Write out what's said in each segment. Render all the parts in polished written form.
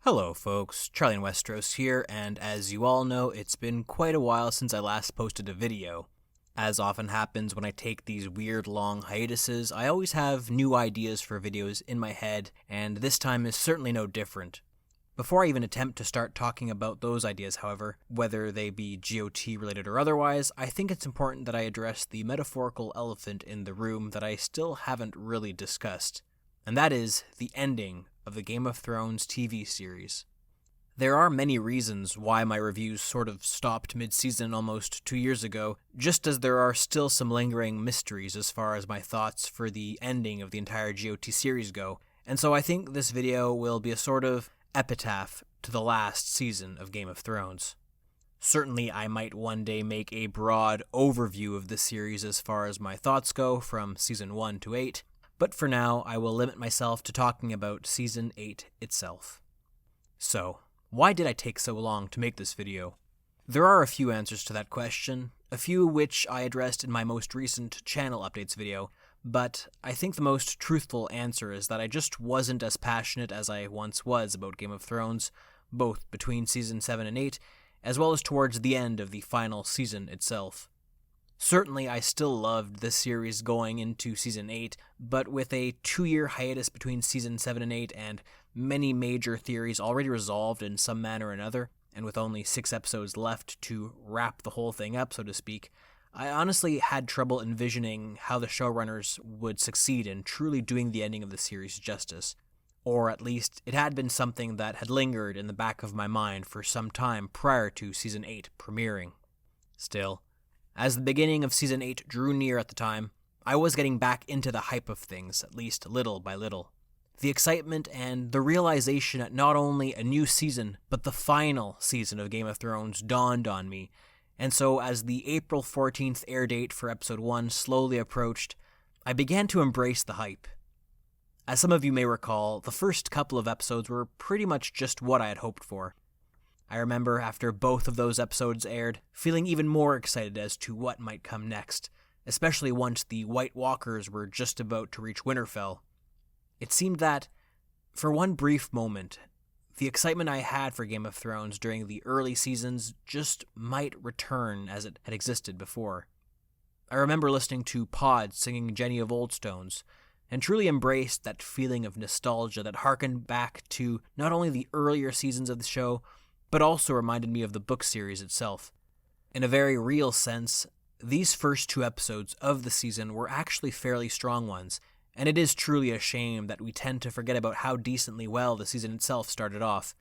Hello folks, Charlie and Westeros here, and as you all know, it's been quite a while since I last posted a video. As often happens when I take these weird long hiatuses, I always have new ideas for videos in my head, and this time is certainly no different. Before I even attempt to start talking about those ideas, however, whether they be GOT related or otherwise, I think it's important that I address the metaphorical elephant in the room that I still haven't really discussed, and that is the ending of the Game of Thrones TV series. There are many reasons why my reviews sort of stopped mid-season almost 2 years ago, just as there are still some lingering mysteries as far as my thoughts for the ending of the entire GOT series go, and so I think this video will be a sort of epitaph to the last season of Game of Thrones. Certainly I might one day make a broad overview of the series as far as my thoughts go from Season 1 to 8, but for now, I will limit myself to talking about Season 8 itself. So, why did I take so long to make this video? There are a few answers to that question, a few which I addressed in my most recent channel updates video, but I think the most truthful answer is that I just wasn't as passionate as I once was about Game of Thrones, both between Season 7 and 8, as well as towards the end of the final season itself. Certainly, I still loved the series going into Season 8, but with a 2-year hiatus between Season 7 and 8 and many major theories already resolved in some manner or another, and with only 6 episodes left to wrap the whole thing up, so to speak, I honestly had trouble envisioning how the showrunners would succeed in truly doing the ending of the series justice. Or at least, it had been something that had lingered in the back of my mind for some time prior to Season 8 premiering. Still, as the beginning of Season 8 drew near at the time, I was getting back into the hype of things, at least little by little. The excitement and the realization that not only a new season, but the final season of Game of Thrones dawned on me, and so as the April 14th air date for Episode 1 slowly approached, I began to embrace the hype. As some of you may recall, the first couple of episodes were pretty much just what I had hoped for. I remember after both of those episodes aired, feeling even more excited as to what might come next, especially once the White Walkers were just about to reach Winterfell. It seemed that, for one brief moment, the excitement I had for Game of Thrones during the early seasons just might return as it had existed before. I remember listening to Pod singing Jenny of Oldstones, and truly embraced that feeling of nostalgia that harkened back to not only the earlier seasons of the show, but also reminded me of the book series itself. In a very real sense, these first 2 episodes of the season were actually fairly strong ones, and it is truly a shame that we tend to forget about how decently well the season itself started off.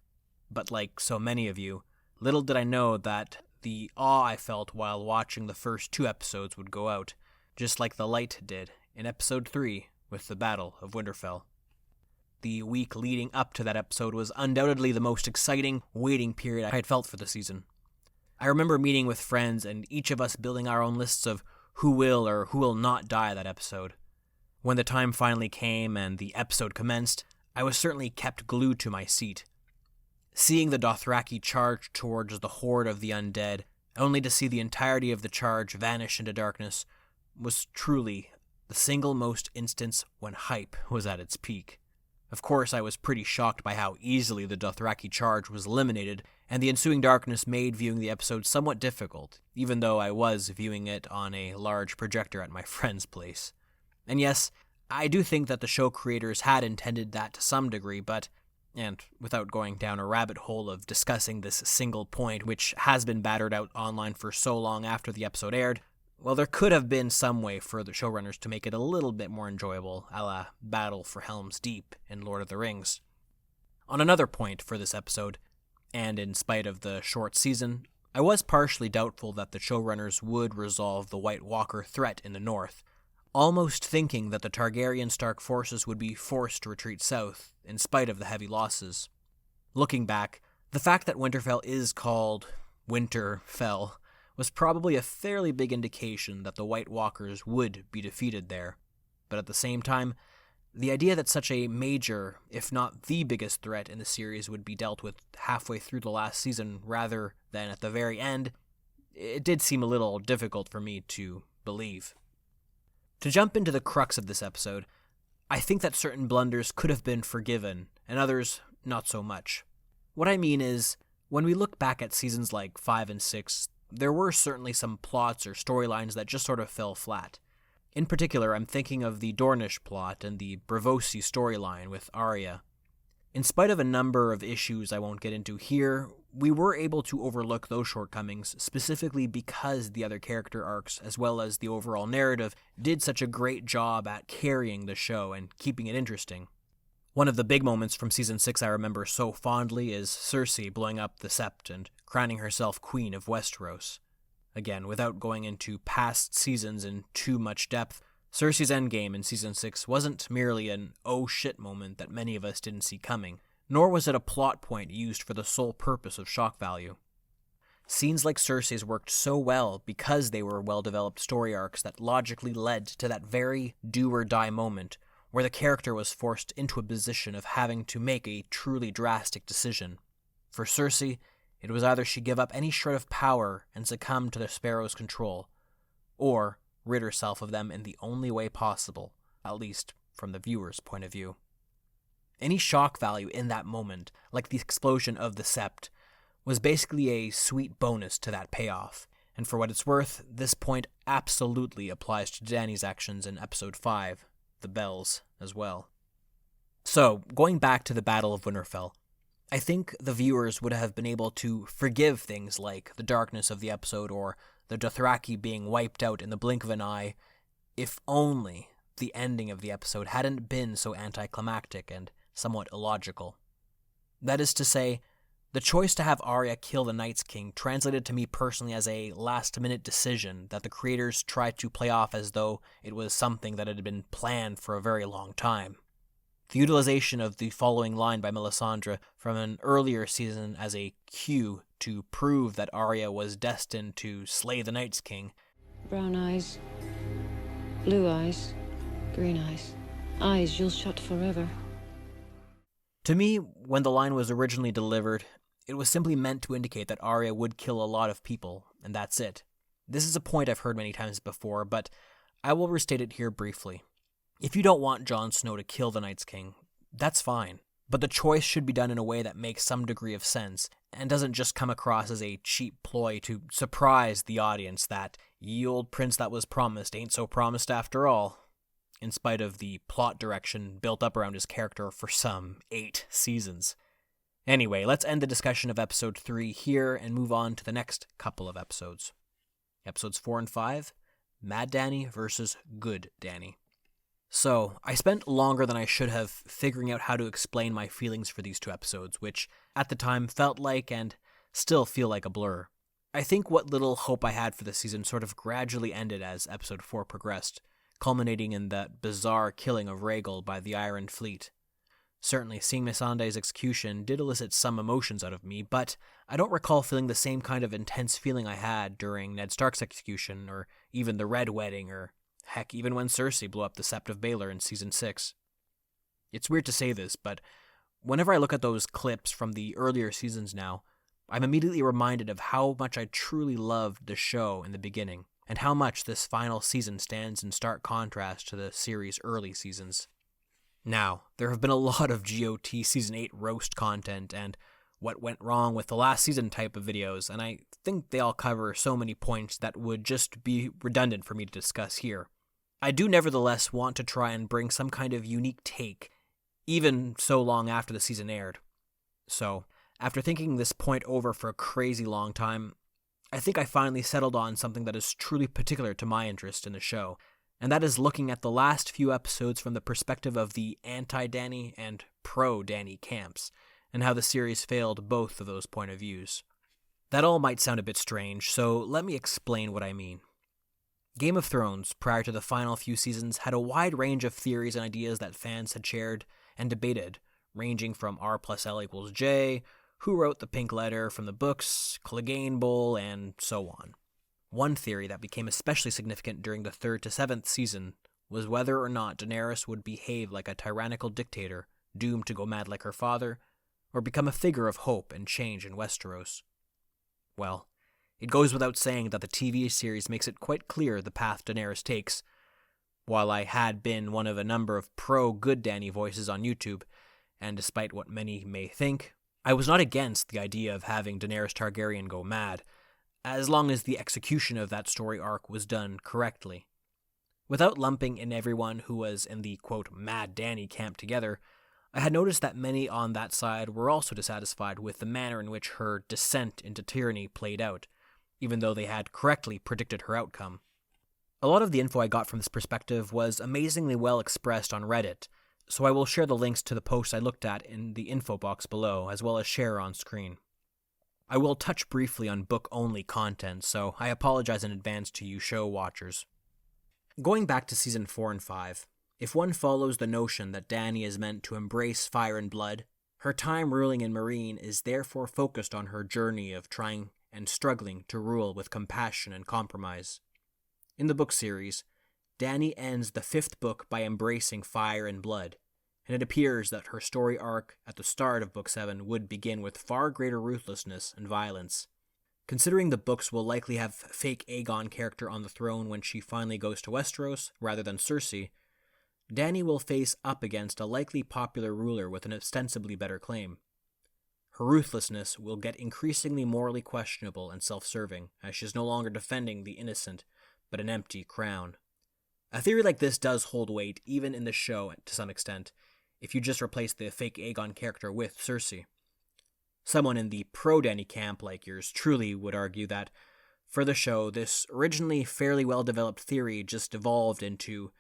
But like so many of you, little did I know that the awe I felt while watching the first 2 episodes would go out, just like the light did in Episode 3 with the Battle of Winterfell. The week leading up to that episode was undoubtedly the most exciting waiting period I had felt for the season. I remember meeting with friends and each of us building our own lists of who will or who will not die that episode. When the time finally came and the episode commenced, I was certainly kept glued to my seat. Seeing the Dothraki charge towards the horde of the undead, only to see the entirety of the charge vanish into darkness, was truly the single most instance when hype was at its peak. Of course, I was pretty shocked by how easily the Dothraki charge was eliminated, and the ensuing darkness made viewing the episode somewhat difficult, even though I was viewing it on a large projector at my friend's place. And yes, I do think that the show creators had intended that to some degree, but, and without going down a rabbit hole of discussing this single point which has been battered out online for so long after the episode aired, well, there could have been some way for the showrunners to make it a little bit more enjoyable, a la Battle for Helm's Deep in Lord of the Rings. On another point for this episode, and in spite of the short season, I was partially doubtful that the showrunners would resolve the White Walker threat in the north, almost thinking that the Targaryen Stark forces would be forced to retreat south, in spite of the heavy losses. Looking back, the fact that Winterfell is called Winterfell was probably a fairly big indication that the White Walkers would be defeated there. But at the same time, the idea that such a major, if not the biggest threat in the series would be dealt with halfway through the last season rather than at the very end, it did seem a little difficult for me to believe. To jump into the crux of this episode, I think that certain blunders could have been forgiven, and others not so much. What I mean is, when we look back at seasons like 5 and 6, there were certainly some plots or storylines that just sort of fell flat. In particular, I'm thinking of the Dornish plot and the Braavosi storyline with Arya. In spite of a number of issues I won't get into here, we were able to overlook those shortcomings specifically because the other character arcs, as well as the overall narrative, did such a great job at carrying the show and keeping it interesting. One of the big moments from Season 6 I remember so fondly is Cersei blowing up the Sept and crowning herself Queen of Westeros. Again, without going into past seasons in too much depth, Cersei's endgame in Season 6 wasn't merely an oh shit moment that many of us didn't see coming, nor was it a plot point used for the sole purpose of shock value. Scenes like Cersei's worked so well because they were well-developed story arcs that logically led to that very do-or-die moment where the character was forced into a position of having to make a truly drastic decision. For Cersei, it was either she give up any shred of power and succumb to the Sparrows' control, or rid herself of them in the only way possible, at least from the viewer's point of view. Any shock value in that moment, like the explosion of the Sept, was basically a sweet bonus to that payoff, and for what it's worth, this point absolutely applies to Dany's actions in Episode 5, The Bells, as well. So, going back to the Battle of Winterfell, I think the viewers would have been able to forgive things like the darkness of the episode or the Dothraki being wiped out in the blink of an eye, if only the ending of the episode hadn't been so anticlimactic and somewhat illogical. That is to say, the choice to have Arya kill the Night's King translated to me personally as a last-minute decision that the creators tried to play off as though it was something that had been planned for a very long time. The utilization of the following line by Melisandre from an earlier season as a cue to prove that Arya was destined to slay the Night's King. Brown eyes, blue eyes, green eyes you'll shut forever. To me, when the line was originally delivered, it was simply meant to indicate that Arya would kill a lot of people, and that's it. This is a point I've heard many times before, but I will restate it here briefly. If you don't want Jon Snow to kill the Night's King, that's fine, but the choice should be done in a way that makes some degree of sense, and doesn't just come across as a cheap ploy to surprise the audience that ye old prince that was promised ain't so promised after all, in spite of the plot direction built up around his character for some 8 seasons. Anyway, let's end the discussion of Episode 3 here and move on to the next couple of episodes. Episodes 4 and 5, Mad Dany versus Good Dany. So, I spent longer than I should have figuring out how to explain my feelings for these 2 episodes, which at the time felt like and still feel like a blur. I think what little hope I had for the season sort of gradually ended as Episode 4 progressed, culminating in that bizarre killing of Rhaegal by the Iron Fleet. Certainly, seeing Missandei's execution did elicit some emotions out of me, but I don't recall feeling the same kind of intense feeling I had during Ned Stark's execution, or even the Red Wedding, or heck, even when Cersei blew up the Sept of Baelor in Season 6. It's weird to say this, but whenever I look at those clips from the earlier seasons now, I'm immediately reminded of how much I truly loved the show in the beginning, and how much this final season stands in stark contrast to the series' early seasons. Now, there have been a lot of GOT Season 8 roast content and what went wrong with the last season type of videos, and I think they all cover so many points that would just be redundant for me to discuss here. I do nevertheless want to try and bring some kind of unique take, even so long after the season aired. So, after thinking this point over for a crazy long time, I think I finally settled on something that is truly particular to my interest in the show, and that is looking at the last few episodes from the perspective of the anti-Dany and pro-Dany camps, and how the series failed both of those point of views. That all might sound a bit strange, so let me explain what I mean. Game of Thrones, prior to the final few seasons, had a wide range of theories and ideas that fans had shared and debated, ranging from R plus L equals J, who wrote the Pink Letter from the books, Clegane Bowl, and so on. One theory that became especially significant during the 3rd to 7th season was whether or not Daenerys would behave like a tyrannical dictator doomed to go mad like her father, or become a figure of hope and change in Westeros. Well, it goes without saying that the TV series makes it quite clear the path Daenerys takes. While I had been one of a number of pro-Good Dany voices on YouTube, and despite what many may think, I was not against the idea of having Daenerys Targaryen go mad, as long as the execution of that story arc was done correctly. Without lumping in everyone who was in the, quote, Mad Dany camp together, I had noticed that many on that side were also dissatisfied with the manner in which her descent into tyranny played out, even though they had correctly predicted her outcome. A lot of the info I got from this perspective was amazingly well expressed on Reddit, so I will share the links to the posts I looked at in the info box below, as well as share on screen. I will touch briefly on book-only content, so I apologize in advance to you show watchers. Going back to Season 4 and 5, if one follows the notion that Dany is meant to embrace fire and blood, her time ruling in Meereen is therefore focused on her journey of trying and struggling to rule with compassion and compromise. In the book series, Dany ends the 5th book by embracing fire and blood, and it appears that her story arc at the start of Book 7 would begin with far greater ruthlessness and violence. Considering the books will likely have fake Aegon character on the throne when she finally goes to Westeros, rather than Cersei, Dany will face up against a likely popular ruler with an ostensibly better claim. Her ruthlessness will get increasingly morally questionable and self-serving, as she is no longer defending the innocent, but an empty crown. A theory like this does hold weight, even in the show to some extent, if you just replace the fake Aegon character with Cersei. Someone in the pro-Dany camp like yours truly would argue that, for the show, this originally fairly well-developed theory just evolved into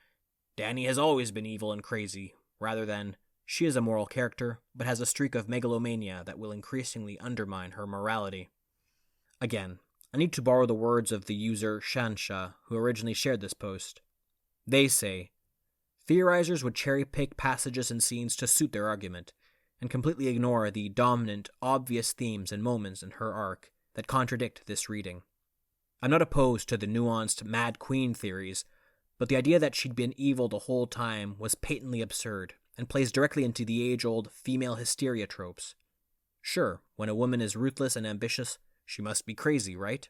Dany has always been evil and crazy, rather than she is a moral character, but has a streak of megalomania that will increasingly undermine her morality. Again, I need to borrow the words of the user Shansha, who originally shared this post. They say, theorizers would cherry-pick passages and scenes to suit their argument, and completely ignore the dominant, obvious themes and moments in her arc that contradict this reading. I'm not opposed to the nuanced Mad Queen theories, but the idea that she'd been evil the whole time was patently absurd, and plays directly into the age-old female hysteria tropes. Sure, when a woman is ruthless and ambitious, she must be crazy, right?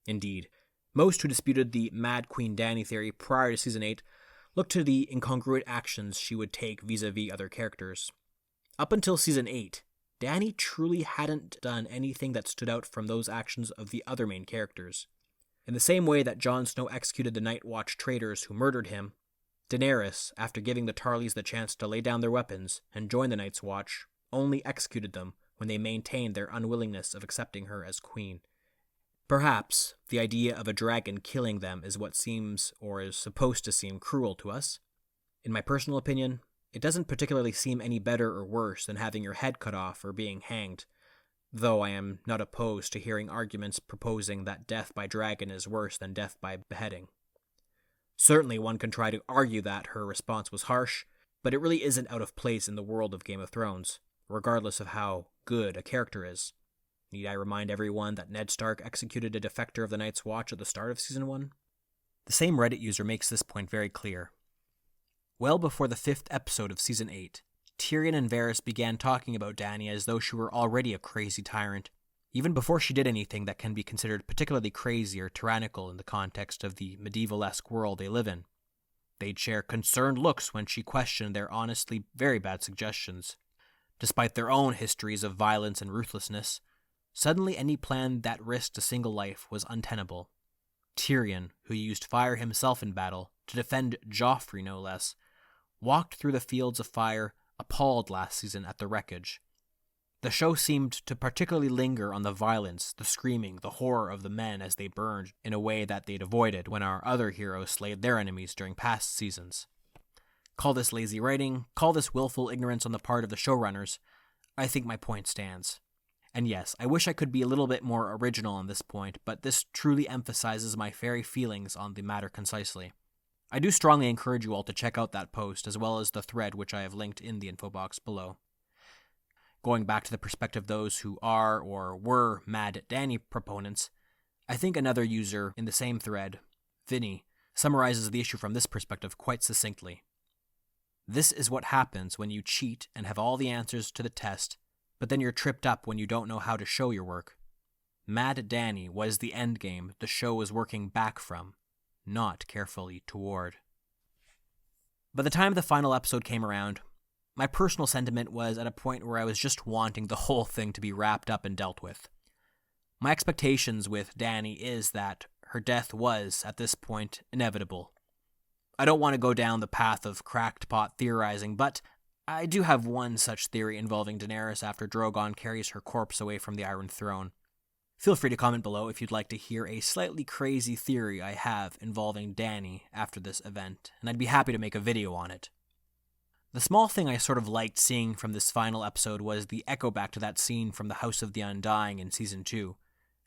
Indeed, most who disputed the Mad Queen Dany theory prior to Season 8 looked to the incongruent actions she would take vis-a-vis other characters. Up until Season 8, Dany truly hadn't done anything that stood out from those actions of the other main characters. In the same way that Jon Snow executed the Night Watch traitors who murdered him, Daenerys, after giving the Tarlys the chance to lay down their weapons and join the Night's Watch, only executed them when they maintained their unwillingness of accepting her as queen. Perhaps the idea of a dragon killing them is what seems, or is supposed to seem, cruel to us. In my personal opinion, it doesn't particularly seem any better or worse than having your head cut off or being hanged, though I am not opposed to hearing arguments proposing that death by dragon is worse than death by beheading. Certainly one can try to argue that her response was harsh, but it really isn't out of place in the world of Game of Thrones, regardless of how good a character is. Need I remind everyone that Ned Stark executed a defector of the Night's Watch at the start of Season 1? The same Reddit user makes this point very clear. Well before the 5th episode of Season 8, Tyrion and Varys began talking about Dany as though she were already a crazy tyrant, even before she did anything that can be considered particularly crazy or tyrannical in the context of the medieval-esque world they live in. They'd share concerned looks when she questioned their honestly very bad suggestions. Despite their own histories of violence and ruthlessness, suddenly any plan that risked a single life was untenable. Tyrion, who used fire himself in battle, to defend Joffrey no less, walked through the fields of fire, appalled last season at the wreckage. The show seemed to particularly linger on the violence, the screaming, the horror of the men as they burned in a way that they'd avoided when our other heroes slayed their enemies during past seasons. Call this lazy writing, call this willful ignorance on the part of the showrunners, I think my point stands. And yes, I wish I could be a little bit more original on this point, but this truly emphasizes my very feelings on the matter concisely. I do strongly encourage you all to check out that post, as well as the thread which I have linked in the info box below. Going back to the perspective of those who are or were Mad Dany proponents, I think another user in the same thread, Vinny, summarizes the issue from this perspective quite succinctly. This is what happens when you cheat and have all the answers to the test, but then you're tripped up when you don't know how to show your work. Mad Dany was the endgame the show was working back from, not carefully toward. By the time the final episode came around, my personal sentiment was at a point where I was just wanting the whole thing to be wrapped up and dealt with. My expectations with Dany is that her death was, at this point, inevitable. I don't want to go down the path of cracked pot theorizing, but I do have one such theory involving Daenerys after Drogon carries her corpse away from the Iron Throne. Feel free to comment below if you'd like to hear a slightly crazy theory I have involving Dany after this event, and I'd be happy to make a video on it. The small thing I sort of liked seeing from this final episode was the echo back to that scene from the House of the Undying in Season 2,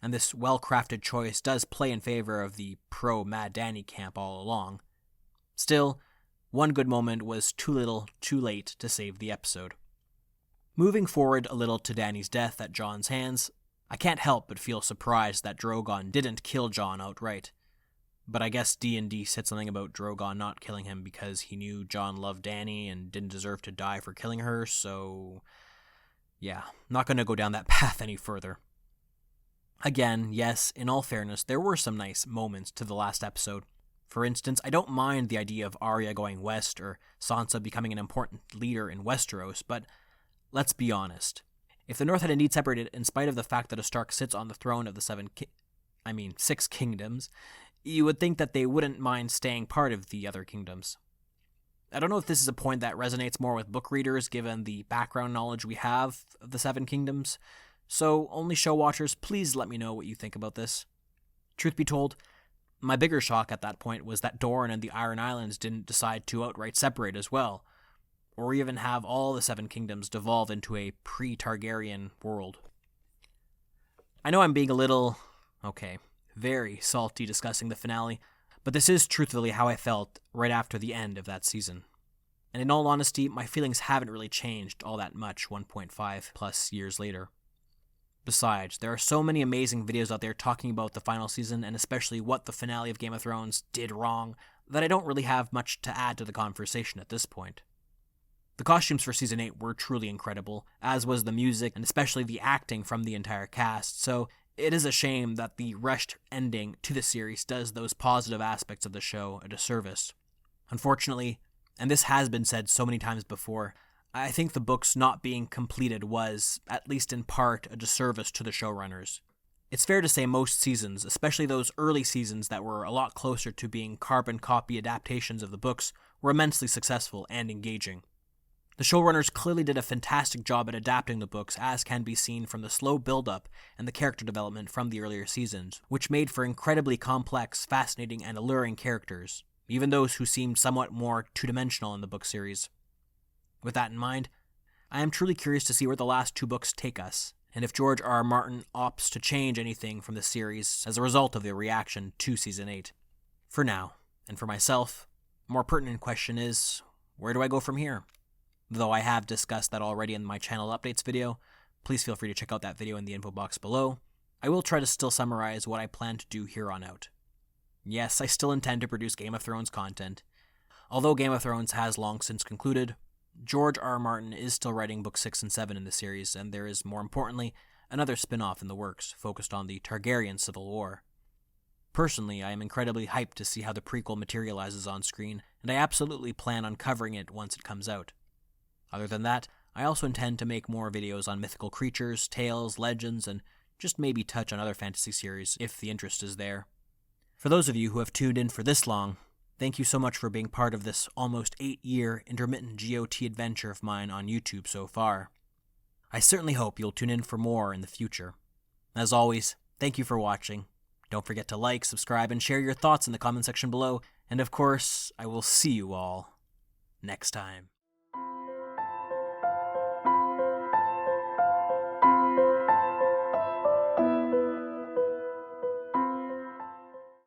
and this well-crafted choice does play in favor of the pro-Mad Dany camp all along. Still, one good moment was too little, too late to save the episode. Moving forward a little to Dany's death at Jon's hands, I can't help but feel surprised that Drogon didn't kill Jon outright. But I guess D&D said something about Drogon not killing him because he knew Jon loved Dany and didn't deserve to die for killing her, so yeah, not going to go down that path any further. Again, yes, in all fairness, there were some nice moments to the last episode. For instance, I don't mind the idea of Arya going west or Sansa becoming an important leader in Westeros, but let's be honest. If the North had indeed separated in spite of the fact that a Stark sits on the throne of the 6 kingdoms, you would think that they wouldn't mind staying part of the other kingdoms. I don't know if this is a point that resonates more with book readers given the background knowledge we have of the 7 kingdoms, so only show watchers, please let me know what you think about this. Truth be told, my bigger shock at that point was that Dorne and the Iron Islands didn't decide to outright separate as well, or even have all the 7 kingdoms devolve into a pre-Targaryen world. I know I'm being a little, very salty discussing the finale, but this is truthfully how I felt right after the end of that season. And in all honesty, my feelings haven't really changed all that much 1.5 plus years later. Besides, there are so many amazing videos out there talking about the final season and especially what the finale of Game of Thrones did wrong that I don't really have much to add to the conversation at this point. The costumes for Season 8 were truly incredible, as was the music and especially the acting from the entire cast, so it is a shame that the rushed ending to the series does those positive aspects of the show a disservice. Unfortunately, and this has been said so many times before, I think the books not being completed was, at least in part, a disservice to the showrunners. It's fair to say most seasons, especially those early seasons that were a lot closer to being carbon copy adaptations of the books, were immensely successful and engaging. The showrunners clearly did a fantastic job at adapting the books, as can be seen from the slow build-up and the character development from the earlier seasons, which made for incredibly complex, fascinating, and alluring characters, even those who seemed somewhat more two-dimensional in the book series. With that in mind, I am truly curious to see where the last 2 books take us, and if George R. R. Martin opts to change anything from the series as a result of the reaction to Season 8. For now, and for myself, a more pertinent question is, where do I go from here? Though I have discussed that already in my channel updates video, please feel free to check out that video in the info box below. I will try to still summarize what I plan to do here on out. Yes, I still intend to produce Game of Thrones content. Although Game of Thrones has long since concluded, George R. R. Martin is still writing books 6 and 7 in the series, and there is, more importantly, another spin-off in the works focused on the Targaryen Civil War. Personally, I am incredibly hyped to see how the prequel materializes on screen, and I absolutely plan on covering it once it comes out. Other than that, I also intend to make more videos on mythical creatures, tales, legends, and just maybe touch on other fantasy series if the interest is there. For those of you who have tuned in for this long, thank you so much for being part of this almost 8-year intermittent GOT adventure of mine on YouTube so far. I certainly hope you'll tune in for more in the future. As always, thank you for watching. Don't forget to like, subscribe, and share your thoughts in the comment section below, and of course, I will see you all next time.